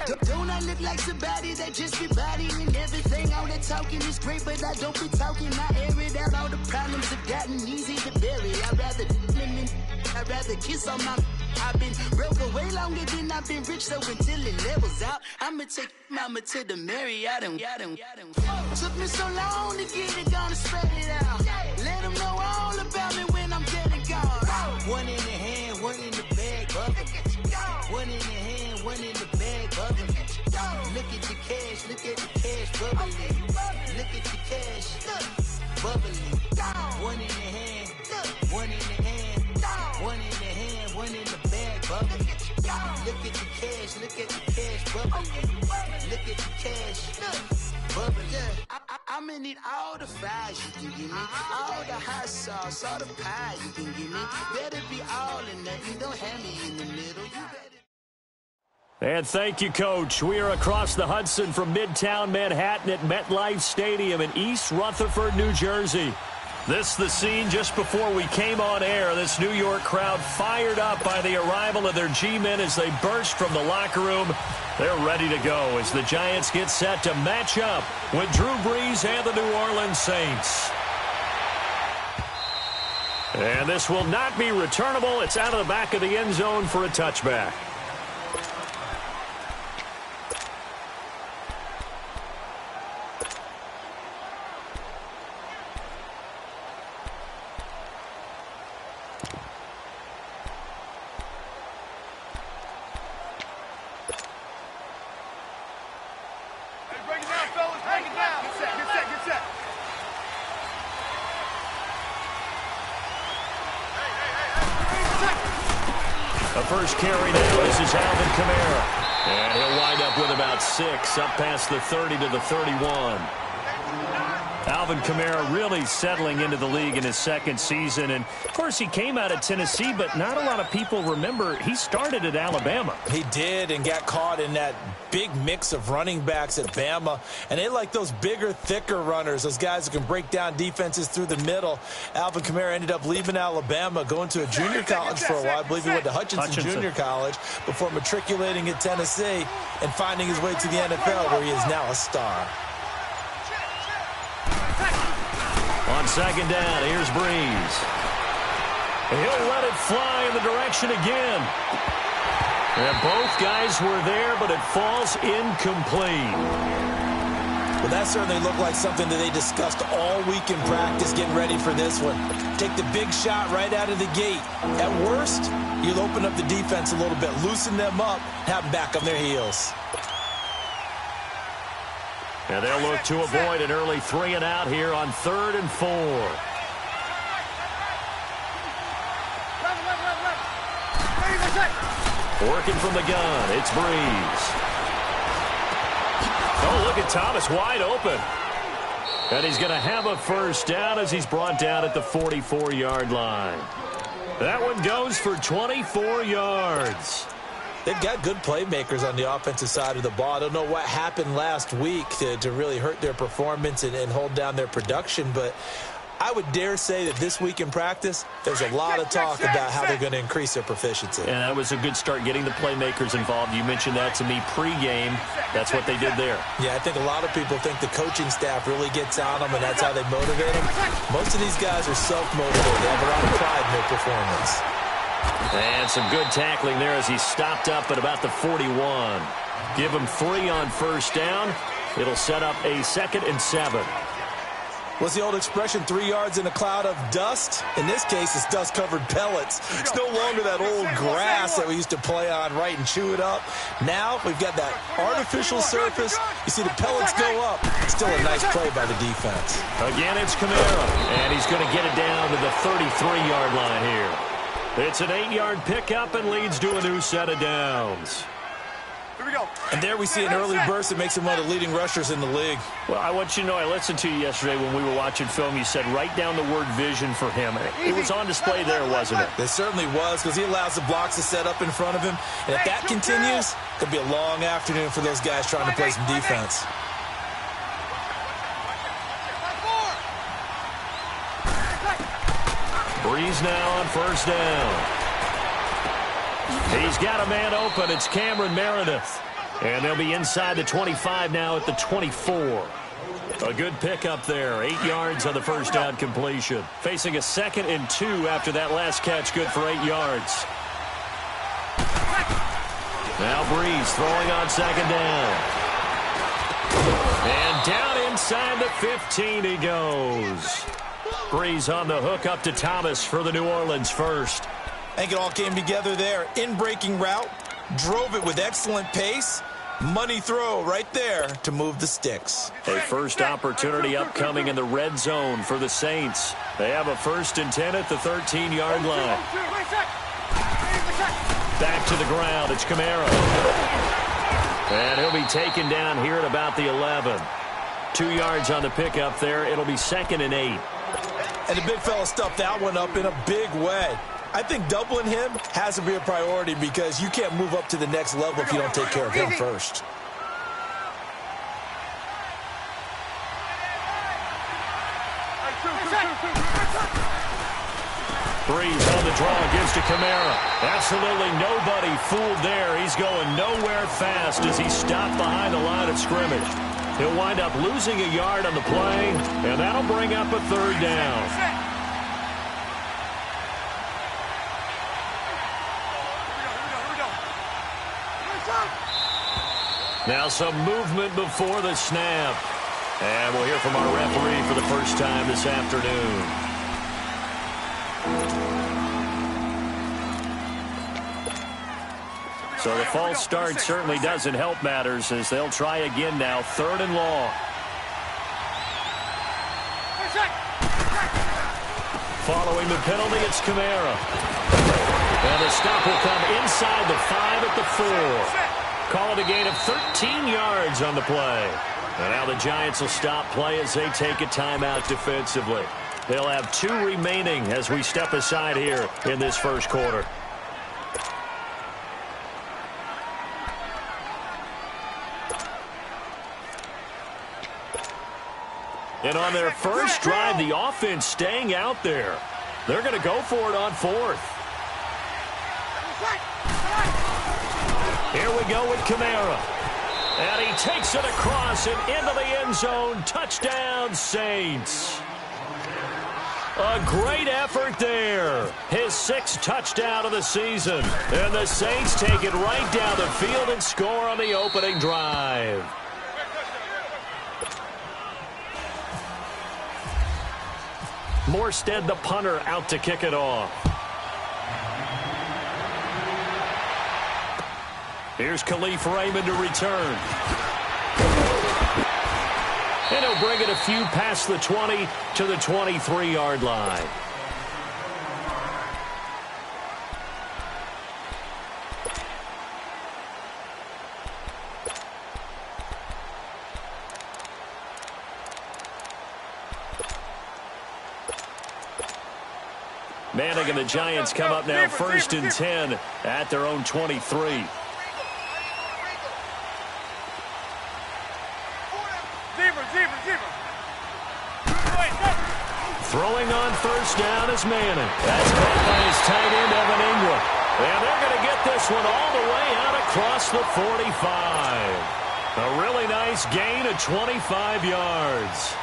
Don't I look like somebody that just be bodying everything? All that talking is great, but I don't be talking. I air it out. All the problems have gotten easy to bury. I'd rather kiss on my. I've been broke way longer than I've been rich, so until it levels out, I'ma take mama to the Marriott and took me so long to get it, gonna spread it out. Let them know all about me when I'm dead and gone. One in the hand, one in the bag, bubbling. One in the hand, one in the bag, bubbling. Look at the cash, look at the cash, bubbling. Look at the cash, bubbling. One in the hand, one in the hand, one in the hand, one in the bag, bubbling. Look at the cash, look at the cash, bubbling. Look at the cash, bubbling. I'ma need all the fries you can give me, all the hot sauce, all the pie you can give me. Better be all in nothing, don't have me in the middle. You better. And thank you, Coach. We are across the Hudson from Midtown Manhattan at MetLife Stadium in East Rutherford, New Jersey. This the scene just before we came on air. This New York crowd fired up by the arrival of their G-men as they burst from the locker room. They're ready to go as the Giants get set to match up with Drew Brees and the New Orleans Saints. And this will not be returnable. It's out of the back of the end zone for a touchback. First carry now. This is Alvin Kamara. And he'll wind up with about 6, up past the 30 to the 31. Alvin Kamara really settling into the league in his second season. And, of course, he came out of Tennessee, but not a lot of people remember he started at Alabama. He did, and got caught in that big mix of running backs at Bama. And they like those bigger, thicker runners, those guys who can break down defenses through the middle. Alvin Kamara ended up leaving Alabama, going to a junior college for a while. I believe he went to Hutchinson Junior College before matriculating at Tennessee and finding his way to the NFL, where he is now a star. On second down, here's Brees. He'll let it fly in the direction again. And both guys were there, but it falls incomplete. Well, that certainly looked like something that they discussed all week in practice, getting ready for this one. Take the big shot right out of the gate. At worst, you'll open up the defense a little bit, loosen them up, have them back on their heels. And they'll look to avoid an early 3 and out here on 3rd and 4. Working from the gun, it's Brees. Oh, look at Thomas wide open. And he's going to have a first down as he's brought down at the 44-yard line. That one goes for 24 yards. They've got good playmakers on the offensive side of the ball. I don't know what happened last week to really hurt their performance and hold down their production, but I would dare say that this week in practice, there's a lot of talk about how they're going to increase their proficiency. And that was a good start, getting the playmakers involved. You mentioned that to me pregame. That's what they did there. Yeah, I think a lot of people think the coaching staff really gets on them, and that's how they motivate them. Most of these guys are self-motivated. They have a lot of pride in their performance. And some good tackling there as he stopped up at about the 41. Give him 3 on first down. It'll set up a 2nd and 7. What's the old expression, 3 yards in a cloud of dust? In this case, it's dust-covered pellets. It's no longer that old grass that we used to play on, right, and chew it up. Now we've got that artificial surface. You see the pellets go up. Still a nice play by the defense. Again, it's Kamara, and he's going to get it down to the 33-yard line here. It's an 8-yard pickup and leads to a new set of downs. Here we go. And there we see an early burst that makes him one of the leading rushers in the league. Well, I want you to know, I listened to you yesterday when we were watching film. You said write down the word vision for him. It was on display there, wasn't it? It certainly was, because he allows the blocks to set up in front of him. And if that continues, it could be a long afternoon for those guys trying to play some defense. Brees now on first down. He's got a man open. It's Cameron Meredith. And they'll be inside the 25 now at the 24. A good pickup there. 8 yards on the first down completion. Facing a 2nd and 2 after that last catch. Good for 8 yards. Now Breeze throwing on 2nd down. And down inside the 15 he goes. Breeze on the hook up to Thomas for the New Orleans first. I think it all came together there. In-breaking route. Drove it with excellent pace. Money throw right there to move the sticks. A first opportunity upcoming in the red zone for the Saints. They have a 1st and 10 at the 13-yard line. Back to the ground. It's Kamara. And he'll be taken down here at about the 11. 2 yards on the pickup there. It'll be 2nd and 8. And the big fella stuffed that one up in a big way. I think doubling him has to be a priority because you can't move up to the next level if you don't take care of him first. Breeze on the draw, gives to Kamara. Absolutely nobody fooled there. He's going nowhere fast as he's stopped behind the line of scrimmage. He'll wind up losing a yard on the play, and that'll bring up a 3rd down. Now some movement before the snap. And we'll hear from our referee for the first time this afternoon. So the false start certainly doesn't help matters as they'll try again now. 3rd and long. Following the penalty, it's Kamara. And the stop will come inside the 5 at the 4. Call it a gain of 13 yards on the play. And now the Giants will stop play as they take a timeout defensively. They'll have 2 remaining as we step aside here in this first quarter. And on their first drive, the offense staying out there. They're going to go for it on 4th. Here we go with Kamara. And he takes it across and into the end zone. Touchdown, Saints. A great effort there. His 6th touchdown of the season. And the Saints take it right down the field and score on the opening drive. Morstead, the punter, out to kick it off. Here's Khalif Raymond to return. And he'll bring it a few past the 20 to the 23-yard line. Manning and the Giants come up now 1st and 10 at their own 23. Throwing on 1st down is Manning. That's caught by his tight end, Evan Ingram. And they're going to get this one all the way out across the 45. A really nice gain of 25 yards.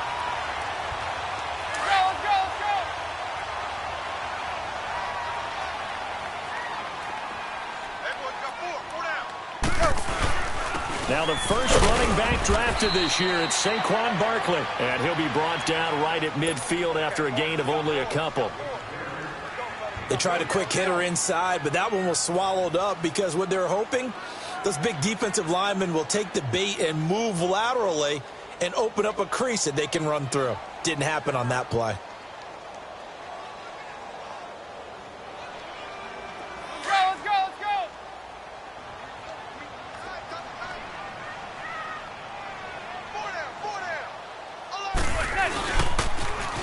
Now the first running back drafted this year, it's Saquon Barkley. And he'll be brought down right at midfield after a gain of only a couple. They tried a quick hitter inside, but that one was swallowed up because what they're hoping, those big defensive linemen will take the bait and move laterally and open up a crease that they can run through. Didn't happen on that play.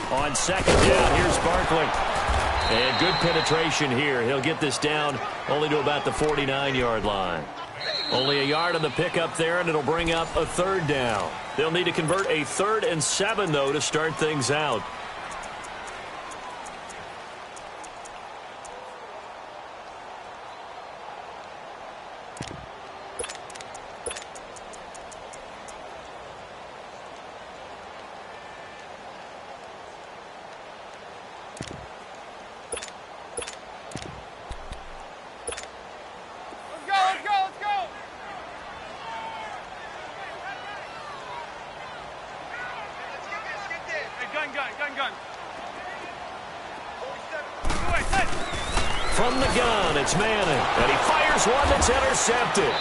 On 2nd down, here's Barkley. And good penetration here. He'll get this down only to about the 49-yard line. Only a yard on the pickup there, and it'll bring up a 3rd down. They'll need to convert a 3rd and 7, though, to start things out. From the gun, it's Manning, and he fires one that's intercepted.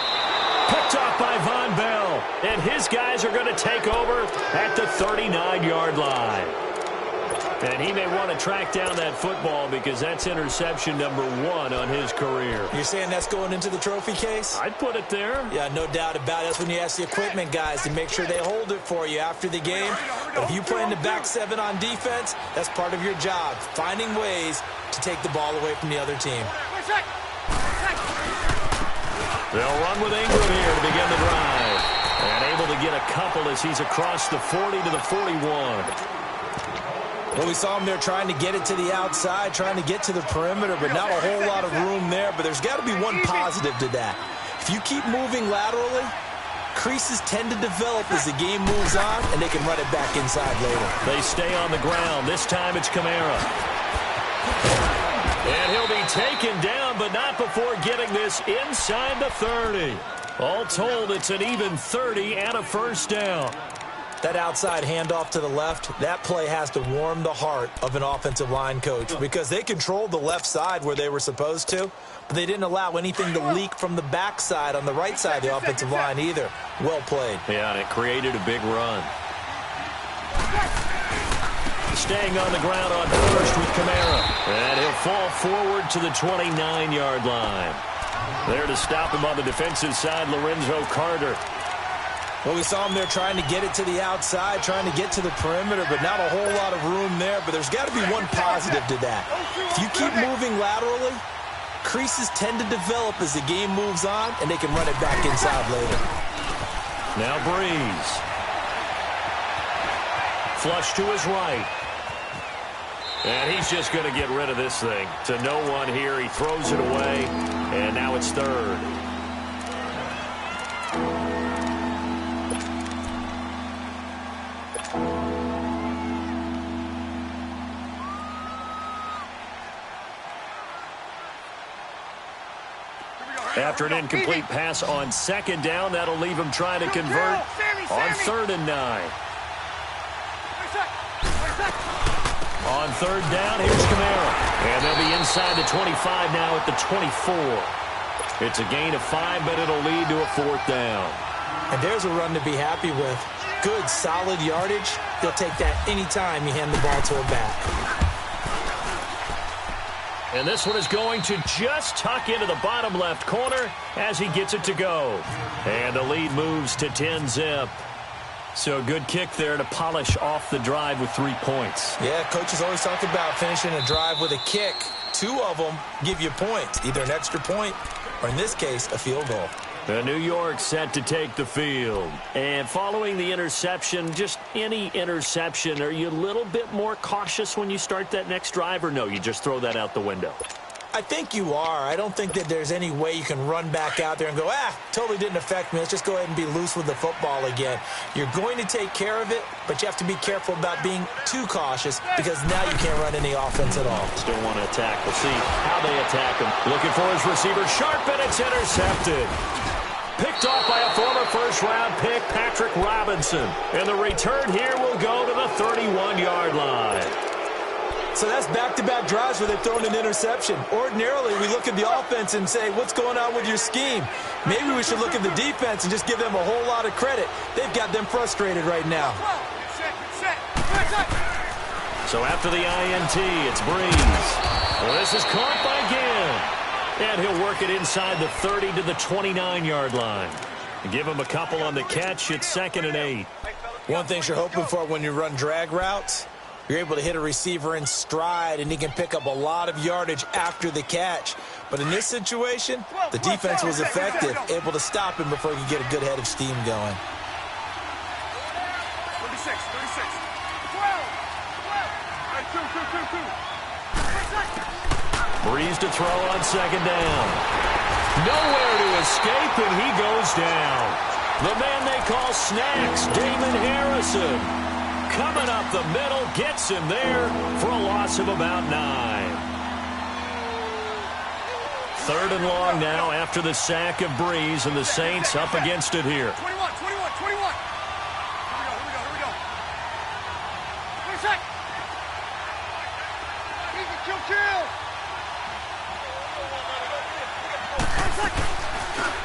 Picked off by Von Bell, and his guys are going to take over at the 39-yard line. And he may want to track down that football because that's interception number 1 on his career. You're saying that's going into the trophy case? I'd put it there. Yeah, no doubt about it. That's when you ask the equipment guys to make sure they hold it for you after the game. But if you play in the back 7 on defense, that's part of your job, finding ways to take the ball away from the other team. They'll run with Ingram here to begin the drive. And able to get a couple as he's across the 40 to the 41. Well, we saw him there trying to get it to the outside, trying to get to the perimeter, but not a whole lot of room there. But there's got to be one positive to that. If you keep moving laterally, creases tend to develop as the game moves on, and they can run it back inside later. They stay on the ground. This time it's Kamara. And he'll be taken down, but not before getting this inside the 30. All told, it's an even 30 and a first down. That outside handoff to the left, that play has to warm the heart of an offensive line coach because they controlled the left side where they were supposed to, but they didn't allow anything to leak from the backside on the right side of the offensive line either. Well played. Yeah, and it created a big run. Staying on the ground on first with Kamara. And he'll fall forward to the 29-yard line. There to stop him on the defensive side, Lorenzo Carter. Well, we saw him there trying to get it to the outside, trying to get to the perimeter, but not a whole lot of room there. But there's got to be one positive to that. If you keep moving laterally, creases tend to develop as the game moves on, and they can run it back inside later. Now Breeze. Flush to his right. And he's just going to get rid of this thing. To no one here. He throws it away, and now it's third. After an incomplete pass on second down, that'll leave him trying to convert on 3rd and 9. On 3rd down, here's Kamara. And they'll be inside the 25 now at the 24. It's a gain of 5, but it'll lead to a 4th down. And there's a run to be happy with. Good, solid yardage. They'll take that anytime you hand the ball to a back. And this one is going to just tuck into the bottom left corner as he gets it to go. And the lead moves to 10-zip. So a good kick there to polish off the drive with 3 points. Yeah, coaches always talk about finishing a drive with a kick. 2 of them give you points, either an extra point or, in this case, a field goal. New York set to take the field. And following the interception, just any interception, are you a little bit more cautious when you start that next drive, or no, you just throw that out the window? I think you are. I don't think that there's any way you can run back out there and go, totally didn't affect me. Let's just go ahead and be loose with the football again. You're going to take care of it, but you have to be careful about being too cautious because now you can't run any offense at all. Still want to attack. We'll see how they attack him. Looking for his receiver, Sharp, and it's intercepted. Picked off by a former first-round pick, Patrick Robinson. And the return here will go to the 31-yard line. So that's back-to-back drives where they've thrown an interception. Ordinarily, we look at the offense and say, what's going on with your scheme? Maybe we should look at the defense and just give them a whole lot of credit. They've got them frustrated right now. So after the INT, it's Breeze. Well, this is caught by Gibb. And he'll work it inside the 30 to the 29-yard line. Give him a couple on the catch. It's 2nd and 8. One thing you're hoping for when you run drag routes, you're able to hit a receiver in stride, and he can pick up a lot of yardage after the catch. But in this situation, the defense was effective, able to stop him before he could get a good head of steam going. 36, 12. Breeze to throw on 2nd down. Nowhere to escape, and he goes down. The man they call Snacks, Damon Harrison. Coming up the middle, gets him there for a loss of about 9. 3rd and long now after the sack of Breeze, and the Saints up against it here. 21. Here we go.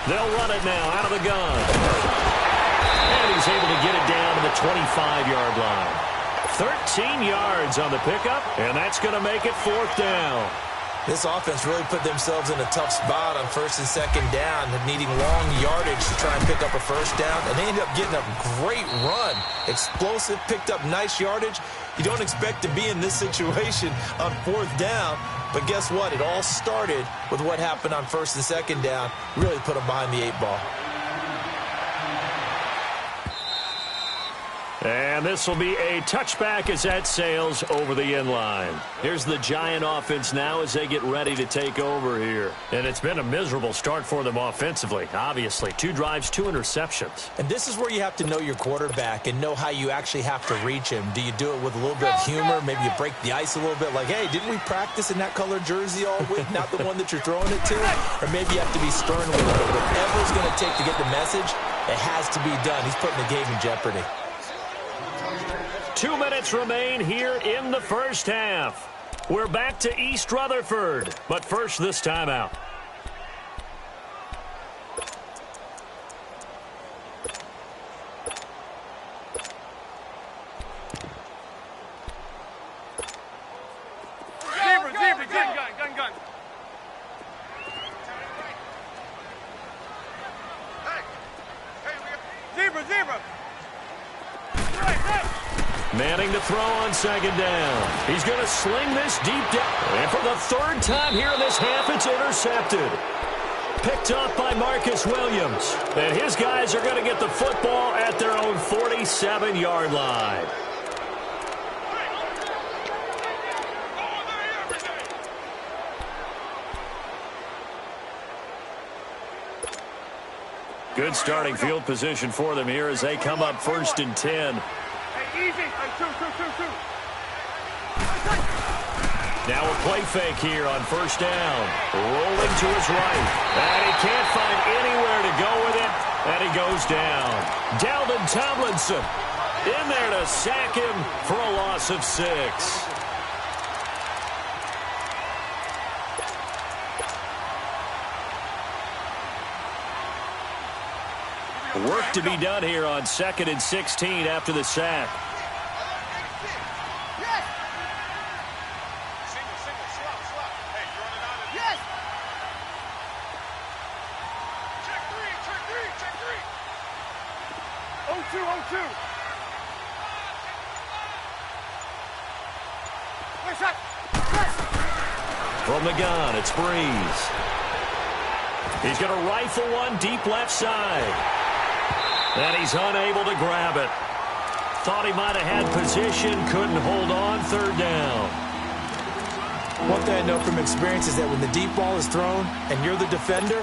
They'll run it now out of the gun. And he's able to get it down to the 25-yard line. 13 yards on the pickup, and that's going to make it 4th down. This offense really put themselves in a tough spot on 1st and 2nd down, needing long yardage to try and pick up a 1st down, and they ended up getting a great run. Explosive, picked up nice yardage. You don't expect to be in this situation on 4th down, but guess what? It all started with what happened on 1st and 2nd down. Really put them behind the 8 ball. And this will be a touchback as that sails over the end line. Here's the Giant offense now as they get ready to take over here. And it's been a miserable start for them offensively, obviously. 2 drives, 2 interceptions. And this is where you have to know your quarterback and know how you actually have to reach him. Do you do it with a little bit of humor? Maybe you break the ice a little bit like, hey, didn't we practice in that colored jersey all week, not the one that you're throwing it to? Or maybe you have to be stern with it. Whatever it's going to take to get the message, it has to be done. He's putting the game in jeopardy. 2 minutes remain here in the first half. We're back to East Rutherford, but first this timeout. Zebra, gun. Zebra. Right. Manning to throw on 2nd down. He's going to sling this deep down. And for the 3rd time here in this half, it's intercepted. Picked off by Marcus Williams. And his guys are going to get the football at their own 47-yard line. Good starting field position for them here as they come up 1st and 10. Easy. Two. Now a play fake here on 1st down. Rolling to his right. And he can't find anywhere to go with it. And he goes down. Dalvin Tomlinson in there to sack him for a loss of 6. Work to be done here on 2nd and 16 after the sack. From the gun, it's Breeze. He's going to rifle one deep left side. And he's unable to grab it. Thought he might have had position, couldn't hold on, 3rd down. One thing I know from experience is that when the deep ball is thrown and you're the defender,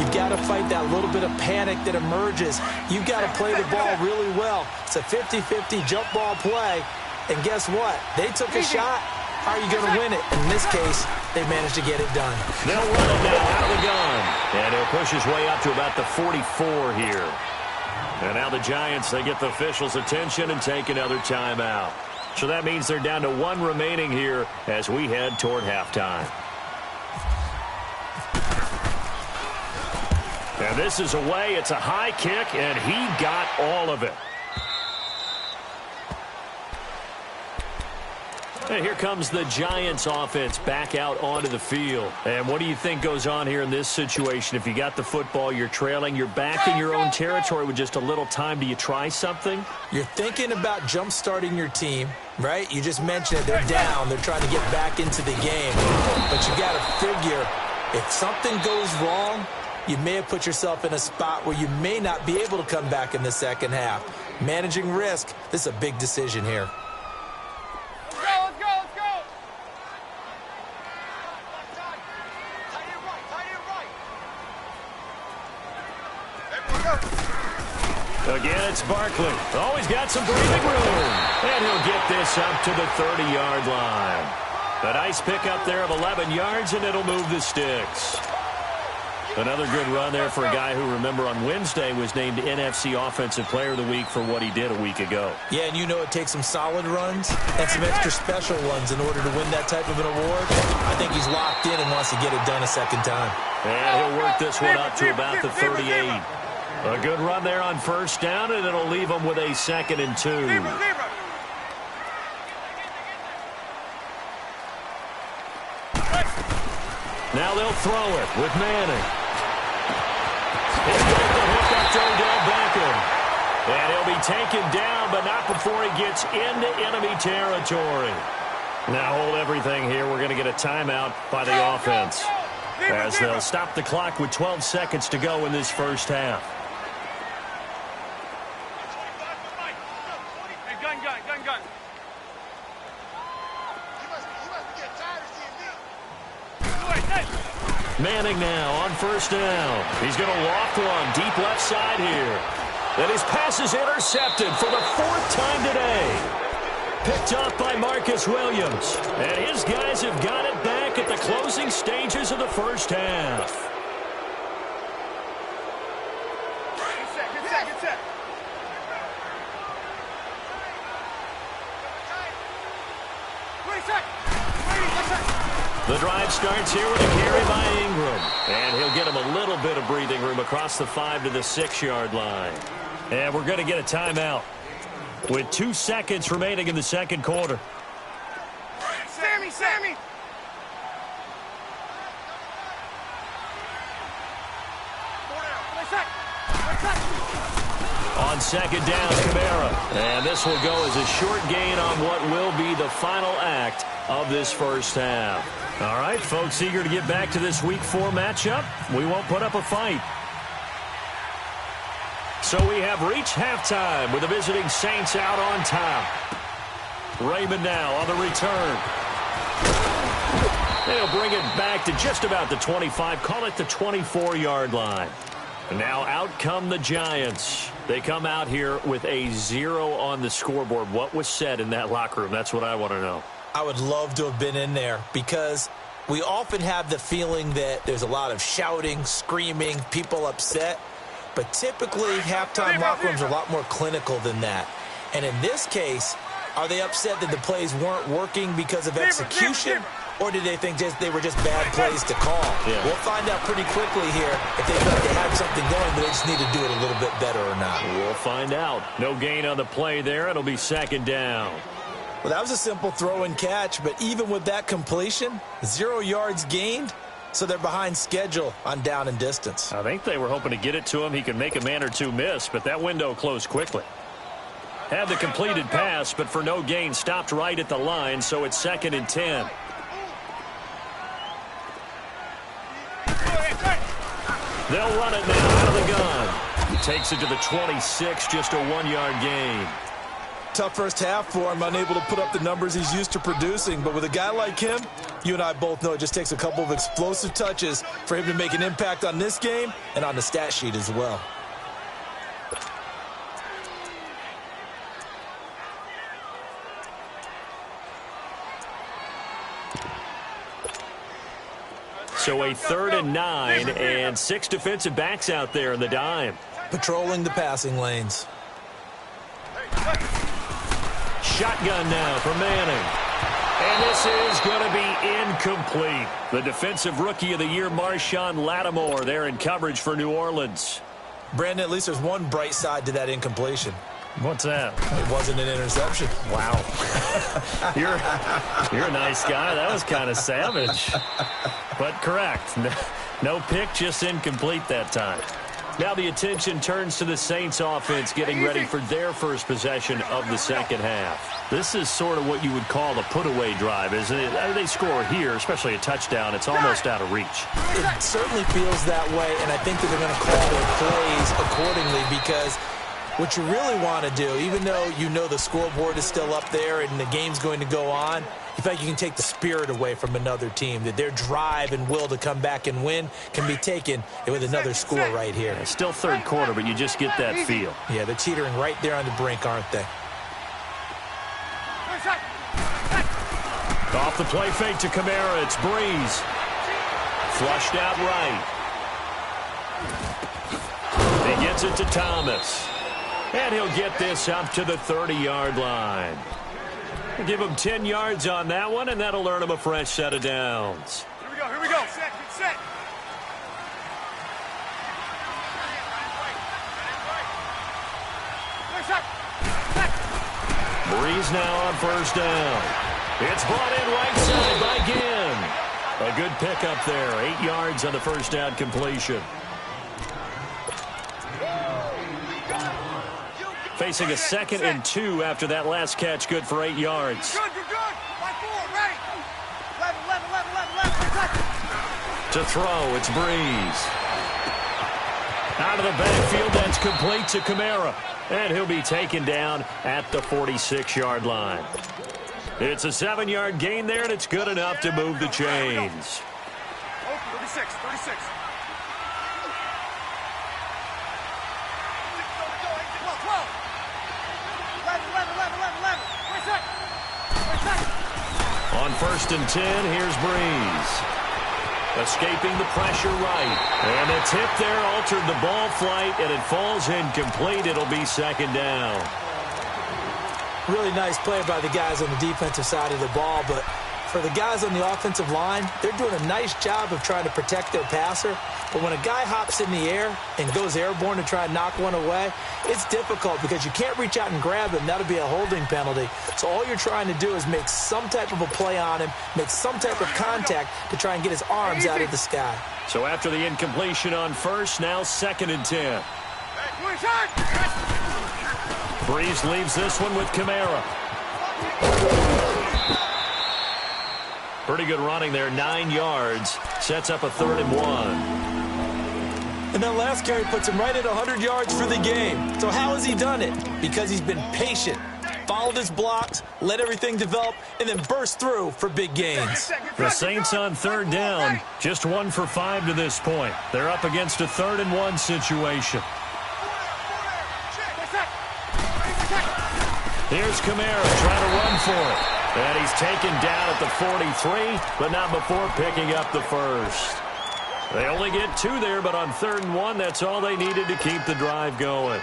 you've got to fight that little bit of panic that emerges. You've got to play the ball really well. It's a 50-50 jump ball play. And guess what? They took a shot. How are you going to win it? In this case, they managed to get it done. They'll run it now out of the gun. And he'll push his way up to about the 44 here. And now the Giants, they get the officials' attention and take another timeout. So that means they're down to 1 remaining here as we head toward halftime. And this is away. It's a high kick, and he got all of it. And here comes the Giants offense back out onto the field. And what do you think goes on here in this situation? If you got the football, you're trailing, you're back in your own territory with just a little time. Do you try something? You're thinking about jump-starting your team, right? You just mentioned it. They're down. They're trying to get back into the game. But you got to figure if something goes wrong, you may have put yourself in a spot where you may not be able to come back in the second half. Managing risk, this is a big decision here. Again, it's Barkley. Always got some breathing room. And he'll get this up to the 30-yard line. A nice pickup there of 11 yards, and it'll move the sticks. Another good run there for a guy who, remember, on Wednesday was named NFC Offensive Player of the Week for what he did a week ago. Yeah, and you know it takes some solid runs and some extra special ones in order to win that type of an award. I think he's locked in and wants to get it done a second time. And he'll work this one up to about the 38. A good run there on first down, and it'll leave him with a 2nd and 2. Now they'll throw it with Manning. He's got the hook up to Odell Beckham. And he'll be taken down, but not before he gets into enemy territory. Now hold everything here. We're going to get a timeout by the offense, as they'll stop the clock with 12 seconds to go in this first half. Gun. Manning now on first down. He's going to loft one deep left side here. And his pass is intercepted for the 4th time today. Picked off by Marcus Williams. And his guys have got it back at the closing stages of the first half. Get set. The drive starts here with a carry by Ingram. And he'll get him a little bit of breathing room across the 5 to the 6-yard line. And we're going to get a timeout with 2 seconds remaining in the second quarter. Sammy! On second down, Kamara. And this will go as a short gain on what will be the final act of this first half. All right, folks, eager to get back to this Week 4 matchup. We won't put up a fight. So we have reached halftime with the visiting Saints out on top. Raymond now on the return. They'll bring it back to just about the 25, call it the 24-yard line. Now out come the Giants. They come out here with a 0 on the scoreboard. What was said in that locker room? That's what I want to know. I would love to have been in there because we often have the feeling that there's a lot of shouting, screaming, people upset. But typically, halftime locker rooms are a lot more clinical than that. And in this case, are they upset that the plays weren't working because of execution? Or did they think they were just bad plays to call? Yeah. We'll find out pretty quickly here if they thought they had something going, but they just need to do it a little bit better or not. We'll find out. No gain on the play there. It'll be second down. Well, that was a simple throw and catch, but even with that completion, 0 yards gained, so they're behind schedule on down and distance. I think they were hoping to get it to him. He could make a man or two miss, but that window closed quickly. Had the completed pass, but for no gain, stopped right at the line, so it's 2nd and 10. They'll run it now out of the gun. He takes it to the 26, just a 1-yard gain. Tough first half for him, unable to put up the numbers he's used to producing. But with a guy like him, you and I both know it just takes a couple of explosive touches for him to make an impact on this game and on the stat sheet as well. So a 3rd and 9 and 6 defensive backs out there in the dime. Patrolling the passing lanes. Shotgun now for Manning. And this is going to be incomplete. The defensive rookie of the year, Marshawn Lattimore, there in coverage for New Orleans. Brandon, at least there's one bright side to that incompletion. What's that? It wasn't an interception. Wow. You're a nice guy. That was kind of savage. But correct. No pick, just incomplete that time. Now the attention turns to the Saints offense getting ready for their first possession of the second half. This is sort of what you would call a put-away drive, isn't it? They score here, especially a touchdown. It's almost out of reach. It certainly feels that way, and I think that they're going to call their plays accordingly because what you really want to do, even though you know the scoreboard is still up there and the game's going to go on, in fact, you can take the spirit away from another team, that their drive and will to come back and win can be taken with another score right here. It's still third quarter, but you just get that feel. Yeah, they're teetering right there on the brink, aren't they? Off the play fake to Kamara, it's Breeze. Flushed out right. Gets it to Thomas. And he'll get this up to the 30-yard line. We'll give him 10 yards on that one, and that'll earn him a fresh set of downs. Here we go, here we go. Set, get set. Breeze now on first down. It's brought in right side by Ginn. A good pickup there. 8 yards on the first down completion. Facing a 2nd and 2 after that last catch. Good for 8 yards. Good, you're good. 5-4, right. 11. To throw, it's Breeze. Out of the backfield, that's complete to Kamara. And he'll be taken down at the 46-yard line. It's a 7-yard gain there, and it's good enough to move the chains. 36. 11. On 1st and 10, here's Breeze. Escaping the pressure right. And the tip there altered the ball flight, and it falls incomplete. It'll be 2nd down. Really nice play by the guys on the defensive side of the ball, but for the guys on the offensive line, they're doing a nice job of trying to protect their passer. But when a guy hops in the air and goes airborne to try and knock one away, it's difficult because you can't reach out and grab him. That'll be a holding penalty. So all you're trying to do is make some type of a play on him, make some type of contact to try and get his arms out of the sky. So after the incompletion on first, now 2nd and 10. Breeze leaves this one with Kamara. Pretty good running there, 9 yards. Sets up a 3rd and 1. And that last carry puts him right at 100 yards for the game. So how has he done it? Because he's been patient, followed his blocks, let everything develop, and then burst through for big gains. The Saints on 3rd down, just 1 for 5 to this point. They're up against a 3rd and 1 situation. Here's Kamara trying to run for it. And he's taken down at the 43, but not before picking up the first. They only get 2 there, but on 3rd and 1, that's all they needed to keep the drive going.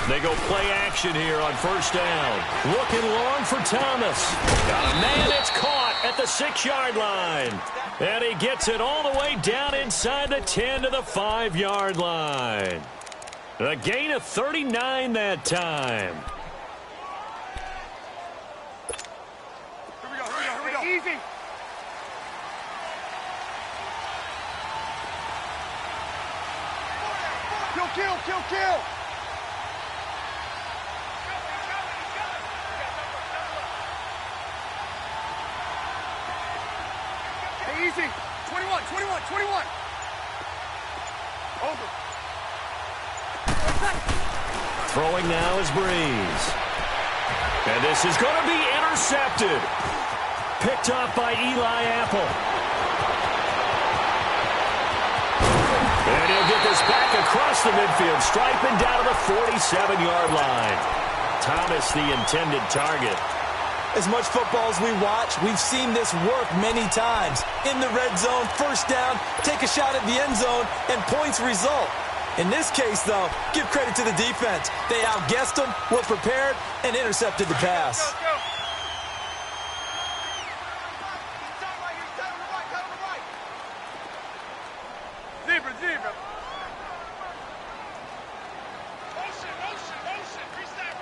They go play action here on first down. Looking long for Thomas. Got a man, it's caught at the 6-yard line. And he gets it all the way down inside the 10 to the 5-yard line. A gain of 39 that time. Here we go. Easy. Kill. Hey, easy. 21. Over. Throwing now is Breeze. And this is going to be intercepted. Picked off by Eli Apple. And he'll get this back across the midfield stripe and down to the 47-yard line. Thomas, the intended target. As much football as we watch, we've seen this work many times. In the red zone, first down, take a shot at the end zone, and points result. In this case, though, give credit to the defense. They outguessed them, were prepared, and intercepted the pass. Go. Zebra. Motion. Reset.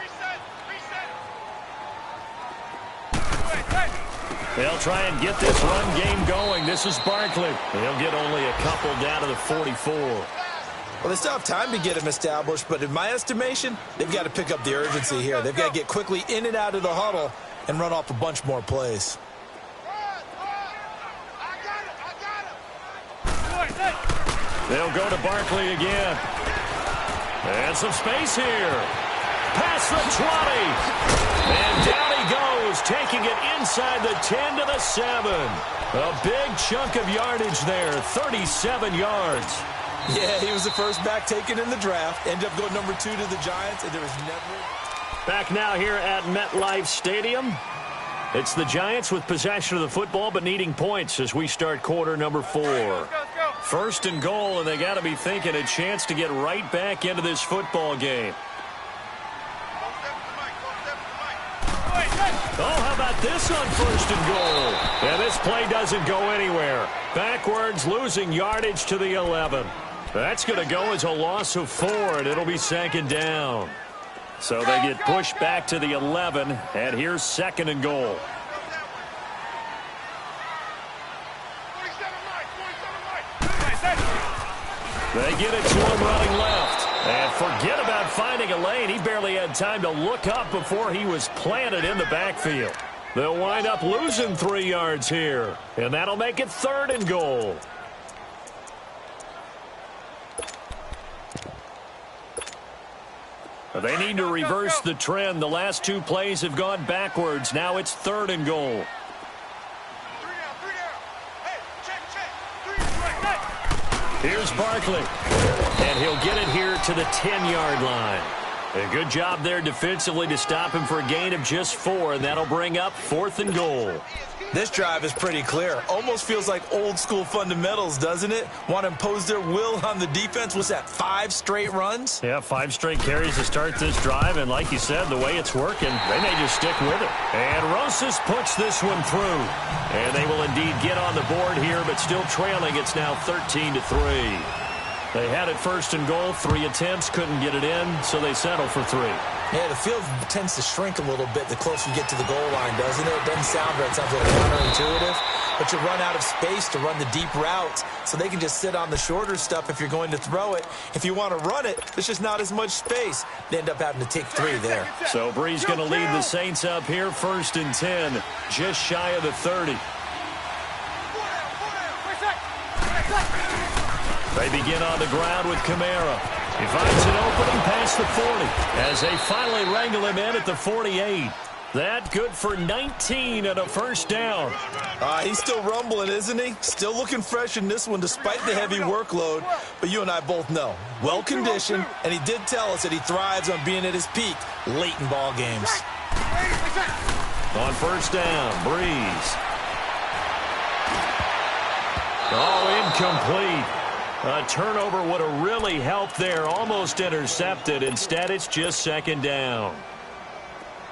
They'll try and get this run game going. This is Barkley. They'll get only a couple down to the 44. Well, they still have time to get him established, but in my estimation, they've got to pick up the urgency here. They've got to get quickly in and out of the huddle and run off a bunch more plays. They'll go to Barkley again. And some space here. Past the 20. And down he goes, taking it inside the 10 to the 7. A big chunk of yardage there, 37 yards. Yeah, he was the first back taken in the draft. Ended up going number 2 to the Giants, and there was never... Back now here at MetLife Stadium. It's the Giants with possession of the football, but needing points as we start quarter number 4. First and goal, and they got to be thinking a chance to get right back into this football game. Oh, how about this on first and goal? And this play doesn't go anywhere. Backwards, losing yardage to the 11. That's going to go as a loss of 4, and it'll be second down. So they get pushed back to the 11, and here's second and goal. They get it to him running left. And forget about finding a lane. He barely had time to look up before he was planted in the backfield. They'll wind up losing 3 yards here, and that'll make it third and goal. They need to reverse the trend. The last 2 plays have gone backwards. Now it's third and goal. Here's Barkley. And he'll get it here to the 10-yard line. A good job there defensively to stop him for a gain of just 4, and that'll bring up fourth and goal. This drive is pretty clear. Almost feels like old-school fundamentals, doesn't it? Want to impose their will on the defense. What's that, 5 straight runs? Yeah, 5 straight carries to start this drive, and like you said, the way it's working, they may just stick with it. And Rosas puts this one through. And they will indeed get on the board here, but still trailing. It's now 13-3. They had it first and goal. 3 attempts, couldn't get it in, so they settle for 3. Yeah, the field tends to shrink a little bit the closer you get to the goal line, doesn't it? It doesn't sound right. It sounds a little counterintuitive. But you run out of space to run the deep routes, so they can just sit on the shorter stuff if you're going to throw it. If you want to run it, there's just not as much space. They end up having to take 3 there. So Bree's going to lead the Saints up here, first and 10, just shy of the 30. They begin on the ground with Kamara. He finds an opening past the 40 as they finally wrangle him in at the 48. That good for 19 and a first down. He's still rumbling, isn't he? Still looking fresh in this one despite the heavy workload. But you and I both know, well-conditioned, and he did tell us that he thrives on being at his peak late in ball games. On first down, Breeze. Oh, incomplete. A turnover would have really helped there. Almost intercepted. Instead, it's just second down.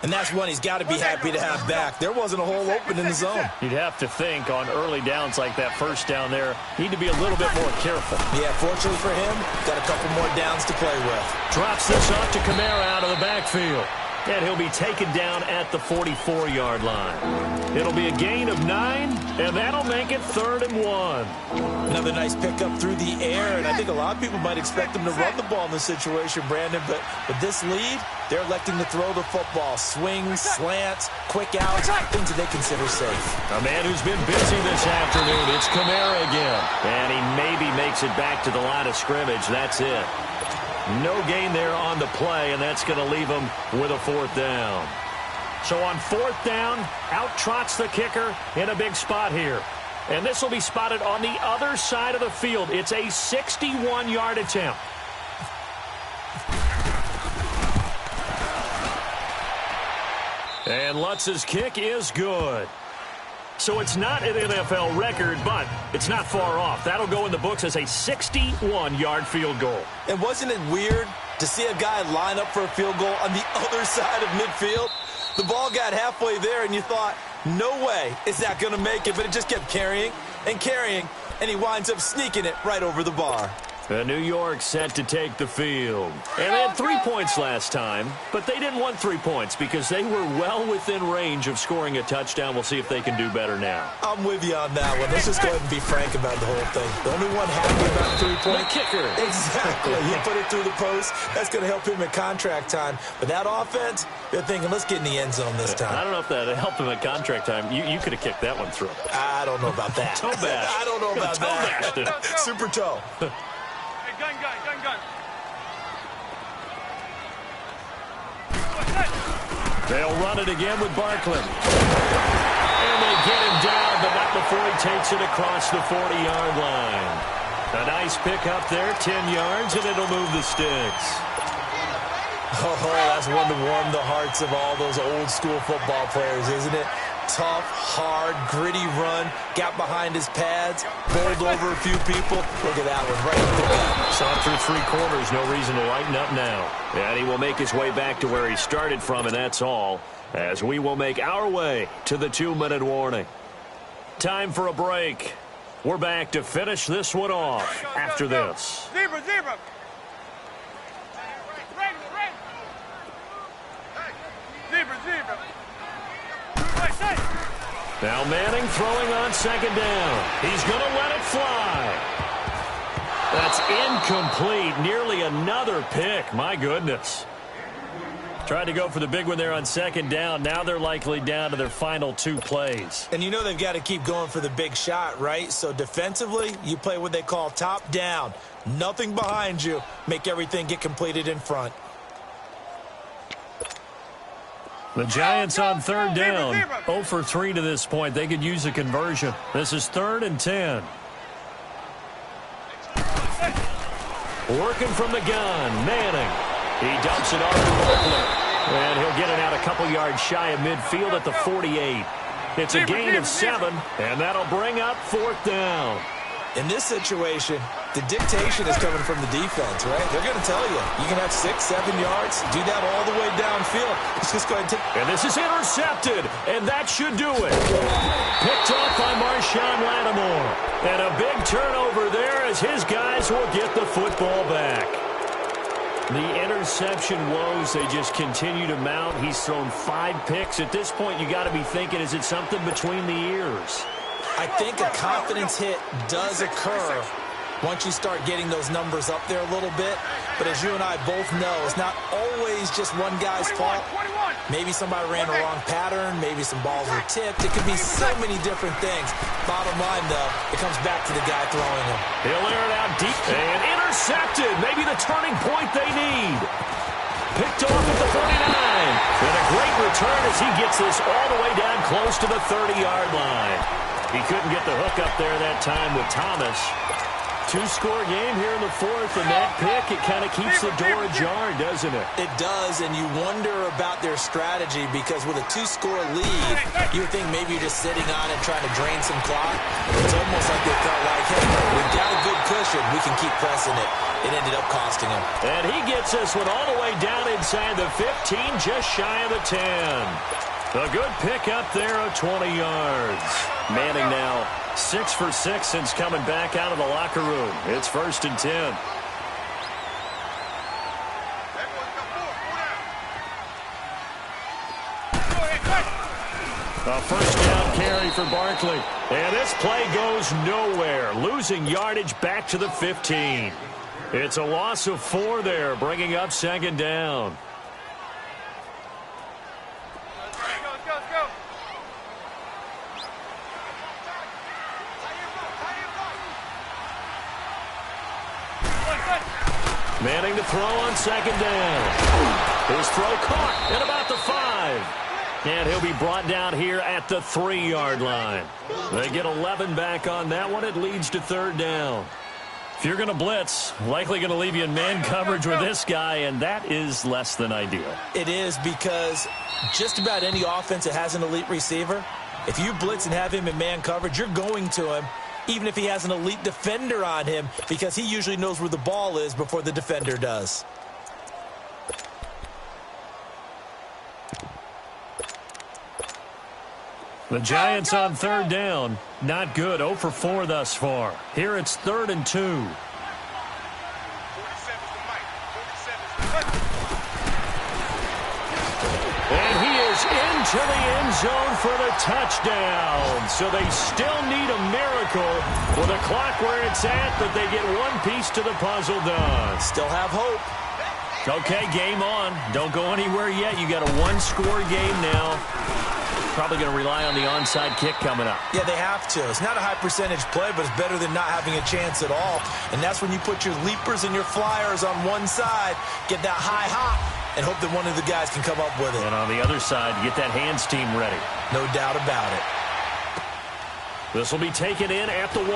And that's one he's got to be happy to have back. There wasn't a hole open in the zone. You'd have to think on early downs like that first down there, need to be a little bit more careful. Yeah, fortunately for him, got a couple more downs to play with. Drops this off to Kamara out of the backfield. And he'll be taken down at the 44-yard line. It'll be a gain of 9, and that'll make it third and 1. Another nice pickup through the air, and I think a lot of people might expect him to run the ball in this situation, Brandon, but with this lead, they're electing to throw the football. Swings, slants, quick outs, things that they consider safe. A man who's been busy this afternoon, it's Kamara again. And he maybe makes it back to the line of scrimmage. That's it. No gain there on the play, and that's going to leave him with a fourth down. So on fourth down, out trots the kicker in a big spot here. And this will be spotted on the other side of the field. It's a 61-yard attempt. And Lutz's kick is good. So it's not an NFL record, but it's not far off. That'll go in the books as a 61-yard field goal. And wasn't it weird to see a guy line up for a field goal on the other side of midfield? The ball got halfway there, and you thought, no way is that going to make it, but it just kept carrying and carrying, and he winds up sneaking it right over the bar. New York set to take the field. And they had 3 points last time, but they didn't want 3 points because they were well within range of scoring a touchdown. We'll see if they can do better now. I'm with you on that one. Let's just go ahead and be frank about the whole thing. The only one happy about 3-point. The kicker. Exactly. You put it through the post. That's going to help him in contract time. But that offense, they're thinking, let's get in the end zone this time. I don't know if that helped him at contract time. You could have kicked that one through. I don't know about that. Toe bash. I don't know about that. Super toe. Gun. They'll run it again with Barkley. And they get him down, but not before he takes it across the 40-yard line. A nice pick up there, 10 yards, and it'll move the sticks. Oh, that's one to warm the hearts of all those old-school football players, isn't it? Tough, hard, gritty run, got behind his pads, bowled over a few people. Look at that one, right up the gut. Saw through 3 quarters, no reason to lighten up now. And he will make his way back to where he started from, and that's all, as we will make our way to the 2-minute warning. Time for a break. We're back to finish this one off after this. Zebra, zebra. Zebra, zebra. Now Manning throwing on 2nd down. He's going to let it fly. That's incomplete. Nearly another pick. My goodness. Tried to go for the big one there on 2nd down. Now they're likely down to their final 2 plays. And you know they've got to keep going for the big shot, right? So defensively, you play what they call top down. Nothing behind you. Make everything get completed in front. The Giants on 3rd down. 0 for 3 to this point. They could use a conversion. This is 3rd and 10. Working from the gun, Manning. He dumps it off to Barkley. And he'll get it out a couple yards shy of midfield at the 48. It's a gain of 7, and that'll bring up 4th down. In this situation, the dictation is coming from the defense, right? They're going to tell you can have 6, 7 yards, do that all the way downfield. Let's just go ahead and take. And this is intercepted, and that should do it. Picked off by Marshawn Lattimore. And a big turnover there as his guys will get the football back. The interception woes, they just continue to mount. He's thrown 5 picks. At this point, you got to be thinking, is it something between the ears? I think a confidence hit does occur once you start getting those numbers up there a little bit. But as you and I both know, it's not always just one guy's fault. Maybe somebody ran the wrong pattern. Maybe some balls were tipped. It could be so many different things. Bottom line, though, it comes back to the guy throwing them. He'll air it out deep and intercepted. Maybe the turning point they need. Picked off at the 49. And a great return as he gets this all the way down close to the 30-yard line. He couldn't get the hook up there that time with Thomas. 2-score game here in the 4th, and that pick, it kind of keeps the door ajar, doesn't it? It does, and you wonder about their strategy because with a 2-score lead, you would think maybe you're just sitting on it trying to drain some clock. It's almost like they felt like, hey, we've got a good cushion. We can keep pressing it. It ended up costing him. And he gets this one all the way down inside the 15, just shy of the 10. A good pick up there of 20 yards. Manning now 6 for 6 since coming back out of the locker room. It's 1st and 10. A 1st down carry for Barkley. And this play goes nowhere. Losing yardage back to the 15. It's a loss of 4 there, bringing up 2nd down. Manning to throw on 2nd down. His throw caught at about the 5. And he'll be brought down here at the 3-yard line. They get 11 back on that one. It leads to 3rd down. If you're going to blitz, likely going to leave you in man coverage with this guy, and that is less than ideal. It is because just about any offense that has an elite receiver, if you blitz and have him in man coverage, you're going to him, even if he has an elite defender on him, because he usually knows where the ball is before the defender does. The Giants on 3rd down. Not good. 0 for 4 thus far. Here it's 3rd and 2. And he is into the end zone for the touchdown. So they still need a miracle with a clock where it's at, but they get one piece to the puzzle done. Still have hope. Okay, game on. Don't go anywhere yet. You got a 1-score game now. Probably going to rely on the onside kick coming up. Yeah, they have to. It's not a high percentage play, but it's better than not having a chance at all. And that's when you put your leapers and your flyers on one side, get that high hop, and hope that one of the guys can come up with it. And on the other side, get that hands team ready. No doubt about it. This will be taken in at the 1.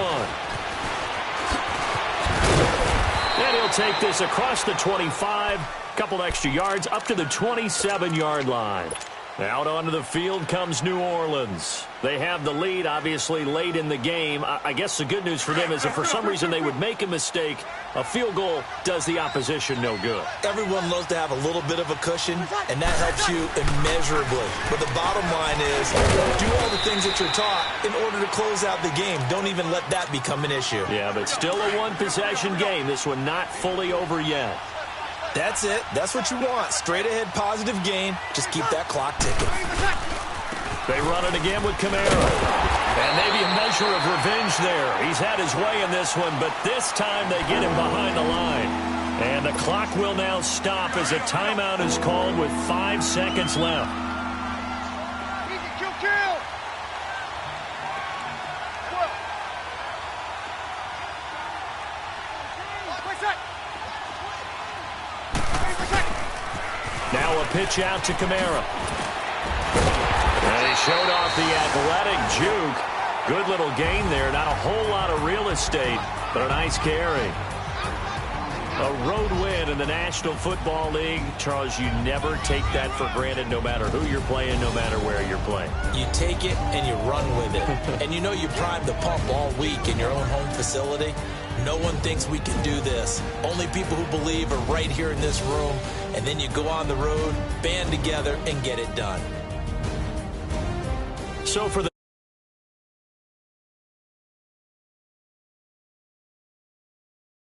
And he'll take this across the 25. Couple extra yards up to the 27-yard line. Out onto the field comes New Orleans. They have the lead, obviously, late in the game. I guess the good news for them is if for some reason they would make a mistake, a field goal does the opposition no good. Everyone loves to have a little bit of a cushion, and that helps you immeasurably. But the bottom line is, do all the things that you're taught in order to close out the game. Don't even let that become an issue. Yeah, but still a one-possession game. This one not fully over yet. That's it. That's what you want. Straight ahead positive gain. Just keep that clock ticking. They run it again with Kamara. And maybe a measure of revenge there. He's had his way in this one, but this time they get him behind the line. And the clock will now stop as a timeout is called with 5 seconds left. Easy, kill. Now a pitch out to Kamara. And he showed off the athletic juke. Good little gain there. Not a whole lot of real estate, but a nice carry. A road win in the National Football League. Charles, you never take that for granted no matter who you're playing, no matter where you're playing. You take it and you run with it. And you know you primed the pump all week in your own home facility. No one thinks we can do this. Only people who believe are right here in this room. And then you go on the road, band together, and get it done. So for the